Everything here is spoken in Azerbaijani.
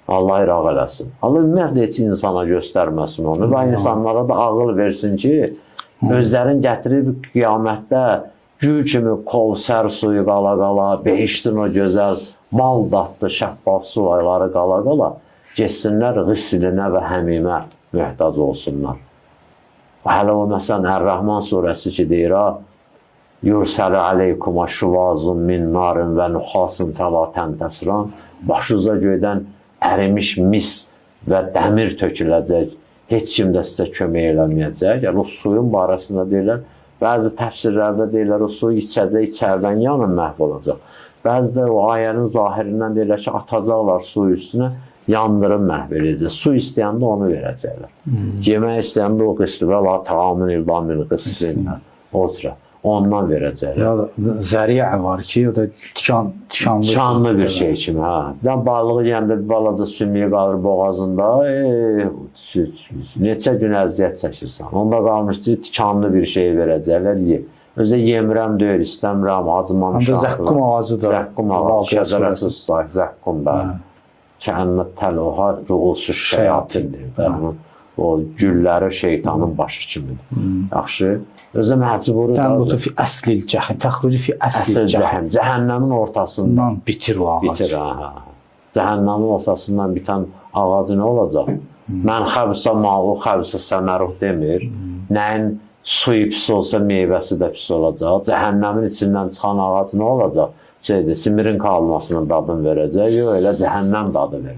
Allah iraq eləsin. Allah ümumiyyətlə heç insana göstərməsin onu və insanlara da ağıl versin ki, özlərin gətirib qiyamətdə gül kimi Kovsər suyu qala-qala, behiştin o gözəl, bal dadlı, şəffaf sulayları qala-qala, geçsinlər qıslinə və həmimə möhtac olsunlar. Və hələ o məsələn, Ər-Rəhman surəsi ki deyir, Yursəli aleykuma şuvazun min narin və nuxasın fəla təntəsiran, başınıza göydən ərimiş mis və dəmir töküləcək, heç kim də sizə kömək eləməyəcək. Yəni, o suyun barəsində deyirlər, bəzi təfsirlərdə deyirlər, o suyu içəcək, içərdən yanın məhv olacaq. Bəzi də o ayənin zahirindən deyirlər ki, atacaqlar suyu üstünə, yandırın məhv edəcək. Su istəyəndə onu verəcəklər. Yemək istəyəndə o qıslı və la taamın ildamin qıslı otura. Ondan verəcəklər. Ya zəriyə var ki, o da tikanlı bir şey kimi, hə. Balığı yəndə balaca sümüyə qalır boğazında, neçə gün əziyyət çəkirsən. Onda qalmışdı, tikanlı bir şey verəcəklər, yiyib. Özə yemirəm deyil, istəmirəm, acımamışam. Zəqqum ağacı da. Zəqqum ağacı, şədərəsiz sayıq, zəqqum da. Kənnət təloha, ruğulsuz şəyatindir. O gülləri şeytanın başı kimidir. Yaxşı. Özə məcburi Tənbutu fi əslil cəhəm, təxrucu fi əslil cəhəm. Cəhənnəmin ortasından bitir o ağac. Bitir, cəhənnəmin ortasından bitən ağacı nə olacaq? Mən xəbsə mağı, xəbsə səməruh demir. Nəyin suyu pis olsa meyvəsi də pis olacaq. Cəhənnəmin içindən çıxan ağac nə olacaq? Simirin qalmasının dadını verəcək, yox elə cəhənnəm dadı verəcək.